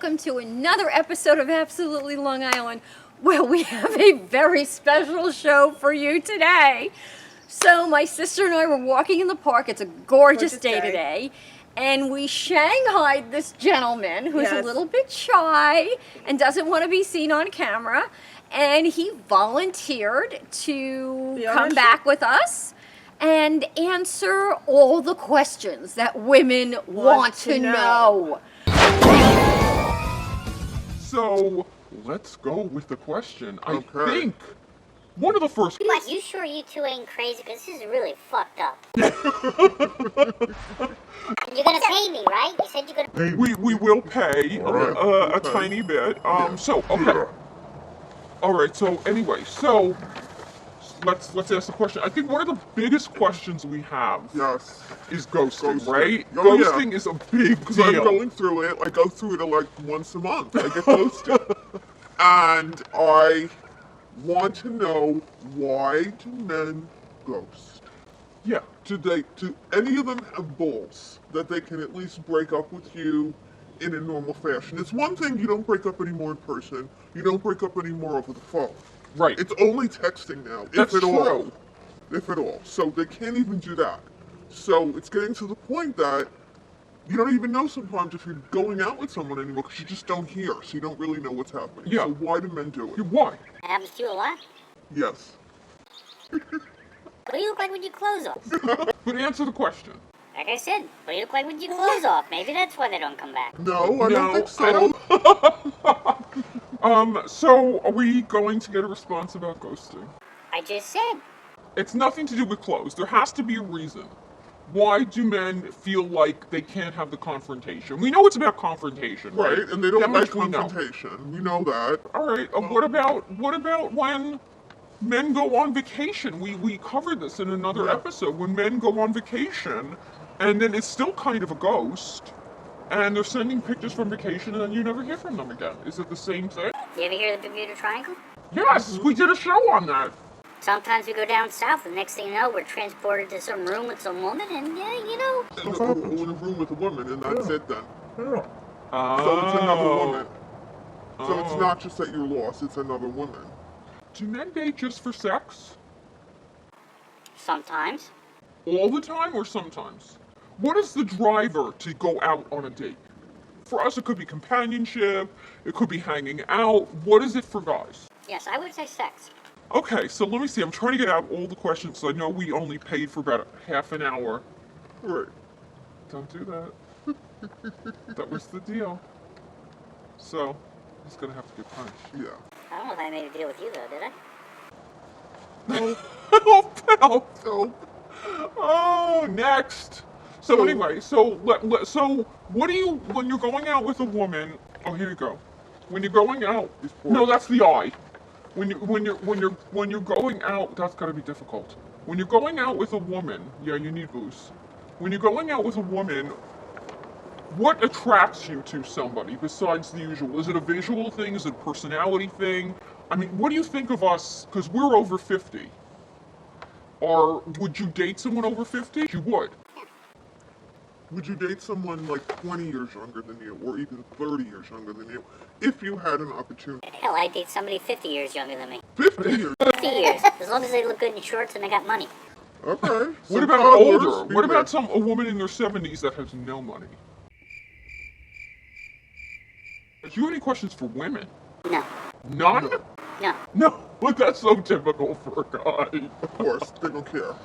welcome to another episode of Absolutely Long Island, where we have a very special show for you today. So my sister and I were walking in the park. It's a gorgeous day today. And we shanghaied this gentleman who's a little bit shy and doesn't want to be seen on camera. And he volunteered to come back with us and answer all the questions that women want to know. So, let's go with the question. I think one of the first... What, you sure you two ain't crazy? Because this is really fucked up. You're gonna pay me, right? You said you're gonna... We will pay a tiny bit. Alright, so anyway, so... Let's ask the question. I think one of the biggest questions we have is ghosting, right? Oh, ghosting is a big deal. I'm going through it. I go through it like once a month. I get ghosted. And I want to know, why do men ghost? Yeah. Do any of them have balls that they can at least break up with you in a normal fashion? It's one thing you don't break up anymore in person. You don't break up anymore over the phone. Right. It's only texting now, That's if at all. true. If at all. So they can't even do that. So it's getting to the point that you don't even know sometimes if you're going out with someone anymore because you just don't hear, so you don't really know what's happening. Yeah. So why do men do it? Why? Happens to you a lot? Yes. What do you look like with your clothes off? But answer the question. Like I said, what do you look like with your clothes off? Maybe that's why they don't come back. No, I don't think so. So are we going to get a response about ghosting? I just said. It's nothing to do with clothes. There has to be a reason. Why do men feel like they can't have the confrontation? We know it's about confrontation, right? Right, and they don't That like much we know. confrontation. We know that. All right. What about when men go on vacation? We covered this in another episode. When men go on vacation, and then it's still kind of a ghost, and they're sending pictures from vacation, and then you never hear from them again. Is it the same thing? You ever hear of the Bermuda Triangle? Yes, we did a show on that. Sometimes we go down south, and next thing you know, we're transported to some room with some woman, and yeah, you know. In a room with a woman, and that's it then. Yeah. So it's another woman. So it's not just that you're lost, it's another woman. Do men date just for sex? Sometimes. All the time or sometimes? What is the driver to go out on a date? For us, it could be companionship, it could be hanging out. What is it for guys? Yes, I would say sex. Okay, so let me see. I'm trying to get out all the questions, so I know we only paid for about half an hour. Right. Don't do that. That was the deal. So, he's gonna have to get punished. Yeah. I don't know if I made a deal with you, though, did I? Help! Oh, next. So anyway, so what do you, when you're going out with a woman? Oh, here you go. When you're going out, no, that's the eye. When you're going out, that's gotta be difficult. When you're going out with a woman, yeah, you need booze. When you're going out with a woman, what attracts you to somebody besides the usual? Is it a visual thing? Is it a personality thing? I mean, what do you think of us? Because we're over 50. Or would you date someone over 50? You would. Would you date someone like 20 years younger than you, or even 30 years younger than you, if you had an opportunity? Hell, I'd date somebody 50 years younger than me. 50 years? 50 years, as long as they look good in shorts and they got money. Okay. What about older? What about a woman in their 70s that has no money? Do you have any questions for women? No. None? No. No, but that's so typical for a guy. Of course, they don't care.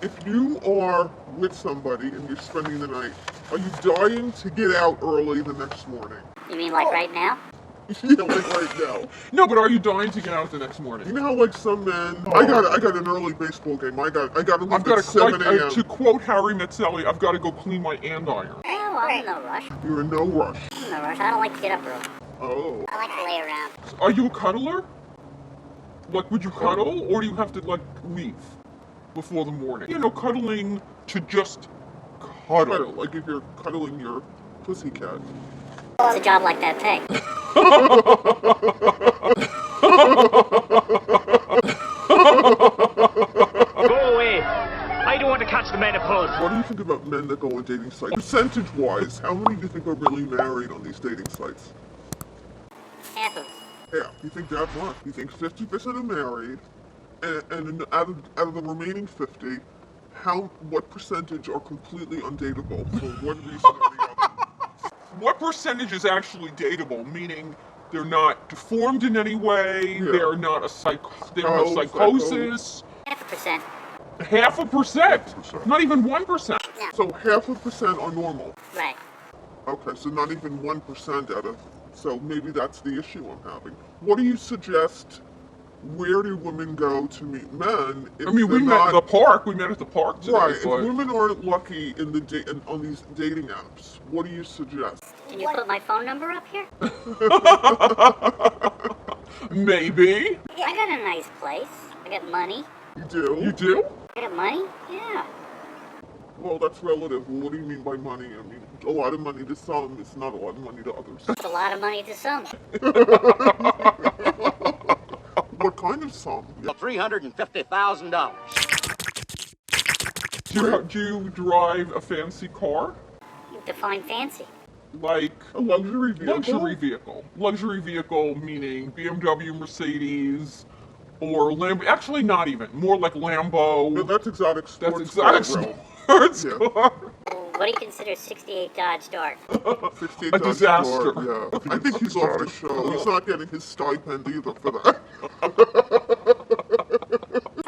If you are with somebody and you're spending the night, are you dying to get out early the next morning? You mean like right now? Yeah, like right now. No, but are you dying to get out the next morning? You know how like some men, I got an early baseball game. I got to leave at 7 a.m. To quote Harry Metzelli, I've got to go clean my andiron. Oh, I'm in no rush. You're in no rush. I'm in no rush. I don't like to get up early. Oh. I like to lay around. Are you a cuddler? Like, would you cuddle, or do you have to, like, leave before the morning? You know, cuddling to just cuddle. Like if you're cuddling your pussycat. It's a job like that pay. Go away. I don't want to catch the menopause. What do you think about men that go on dating sites? Percentage-wise, how many do you think are really married on these dating sites? Half of Yeah, you think that much? You think 50% are married, and out of the remaining 50, what percentage are completely undateable for one reason or the other? What percentage is actually dateable? Meaning they're not deformed in any way. Yeah. They're not they don't have psychosis. 0.5%. 0.5%. Not even 1%. No. So 0.5% are normal. Right. Okay, so not even 1% out of. So maybe that's the issue I'm having. What do you suggest? Where do women go to meet men? If I mean, we they're met at the not, park. We met at the park today. right. If but- women aren't lucky on these dating apps, what do you suggest? Can you put my phone number up here? Maybe. I got a nice place. I got money. You do? You do? I got money? Yeah. Well, that's relative. What do you mean by money? I mean, a lot of money to some is not a lot of money to others. It's a lot of money to some. What kind of some? $350,000. Do you drive a fancy car? Define fancy. Like A luxury vehicle? luxury vehicle. Luxury vehicle meaning BMW, Mercedes, or Lambo. Actually, not even. More like Lambo. No, that's exotic sports. That's exotic car, bro. sports Yeah. car. What do you consider 68 Dodge Dart? 68 A Dodge disaster. Dart, yeah. I think he's off the show. He's not getting his stipend either for that.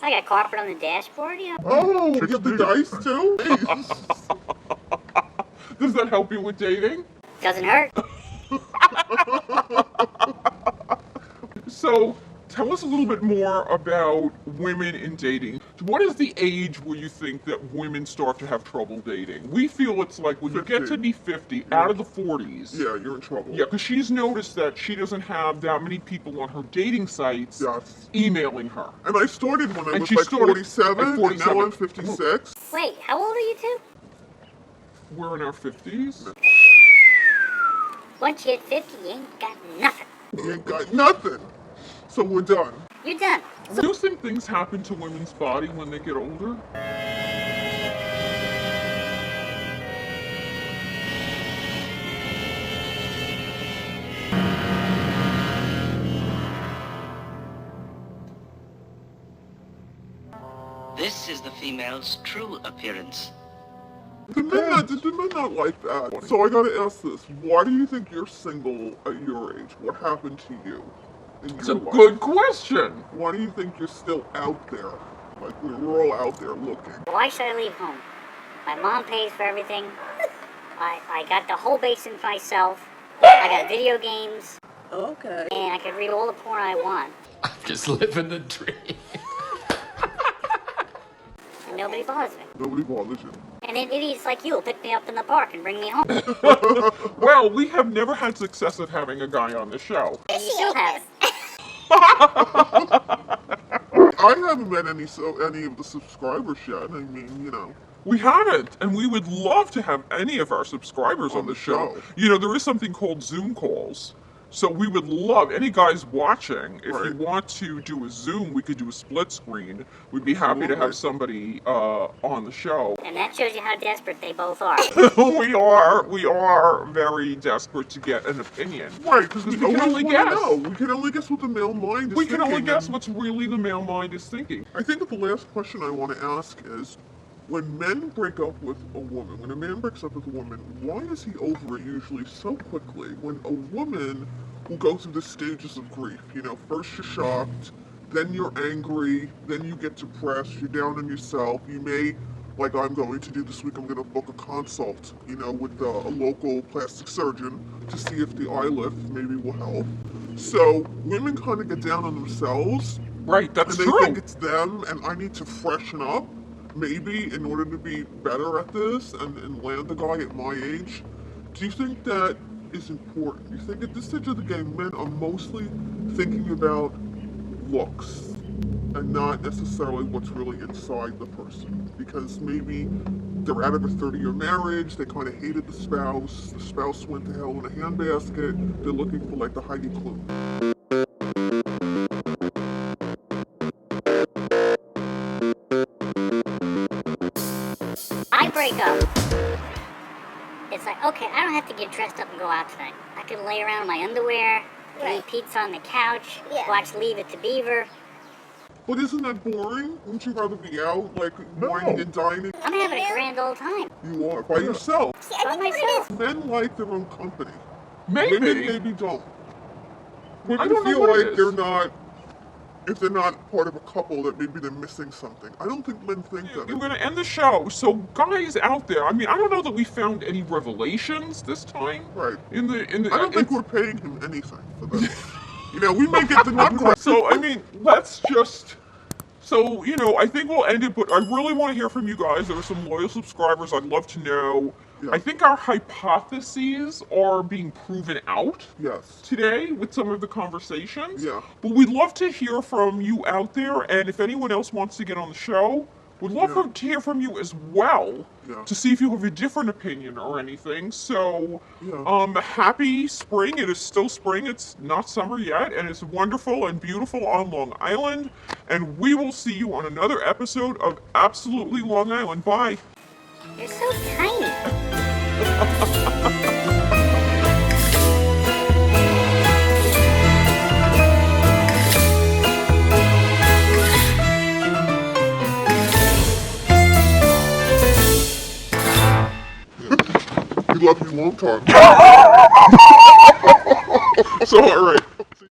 I got carpet on the dashboard, yeah. Oh, you get the dice too? Jeez. Does that help you with dating? Doesn't hurt. So, tell us a little bit more about women in dating. What is the age where you think that women start to have trouble dating? We feel it's like when you get 50. to be 50, out of the 40s. Yeah, you're in trouble. Yeah, because she's noticed that she doesn't have that many people on her dating sites Yes. emailing her. And I started when I And was she like started 47, at and 47. now I'm 56. Wait, how old are you two? We're in our 50s. Once you hit 50, you ain't got nothing. You ain't got nothing. So we're done. You're done. Do you think things happen to women's body when they get older? This is the female's true appearance. The men not like that. So I gotta ask this. Why do you think you're single at your age? What happened to you in It's your a life? good question. Why do you think you're still out there? Like, we're all out there looking. Why should I leave home? My mom pays for everything. I got the whole basement myself. I got video games. Okay. And I can read all the porn I want. Just living the dream. And nobody bothers me. Nobody bothers you. And then idiots like you will pick me up in the park and bring me home. Well, we have never had success at having a guy on the show. And you still haven't. I haven't met any of the subscribers yet. I mean, you know. We haven't, and we would love to have any of our subscribers on the show. You know, there is something called Zoom calls. So we would love, any guys watching, if you want to do a Zoom, we could do a split screen. We'd be happy to have somebody on the show. And that shows you how desperate they both are. we are very desperate to get an opinion. Right, because we can only guess. Know. We can only guess what the male mind is We can only thinking, guess and what's really the male mind is thinking. I think that the last question I want to ask is, when men break up with a woman, when a man breaks up with a woman, why is he over it usually so quickly? When a woman will go through the stages of grief, you know, first you're shocked, then you're angry, then you get depressed, you're down on yourself, you may, like I'm going to do this week, I'm going to book a consult, you know, with a local plastic surgeon to see if the eye lift maybe will help. So women kind of get down on themselves. Right, that's and they true. think it's them, and I need to freshen up, maybe, in order to be better at this and land the guy at my age. Do you think that is important? Do you think at this stage of the game, men are mostly thinking about looks and not necessarily what's really inside the person? Because maybe they're out of a 30-year marriage, they kind of hated the spouse went to hell in a handbasket, they're looking for like the Heidi Klum. I break up. like, okay, I don't have to get dressed up and go out tonight. I could lay around in my underwear, eat pizza on the couch, watch Leave It to Beaver. But isn't that boring? Wouldn't you rather be out, like, wining and dining? I'm having a grand old time. You are, by yourself. See, I By think what it myself. is. Men like their own company. Maybe. Women maybe don't. I Women don't know feel what it like is. they're not, if they're not part of a couple, that maybe they're missing something. I don't think men think that. We're going to end the show. So, guys out there, I mean, I don't know that we found any revelations this time. Right. In the, I don't think we're paying him anything for this. You know, we may get the number. So, I mean, let's just. So, you know, I think we'll end it, but I really want to hear from you guys. There are some loyal subscribers I'd love to know. Yeah. I think our hypotheses are being proven out Yes. today with some of the conversations. Yeah. But we'd love to hear from you out there, and if anyone else wants to get on the show, we'd love Yeah. to hear from you as well. Yeah. To see if you have a different opinion or anything. So, Yeah. happy spring. It is still spring. It's not summer yet, and it's wonderful and beautiful on Long Island. And we will see you on another episode of Absolutely Long Island. Bye. You're so tiny. We love you long time. So, all right.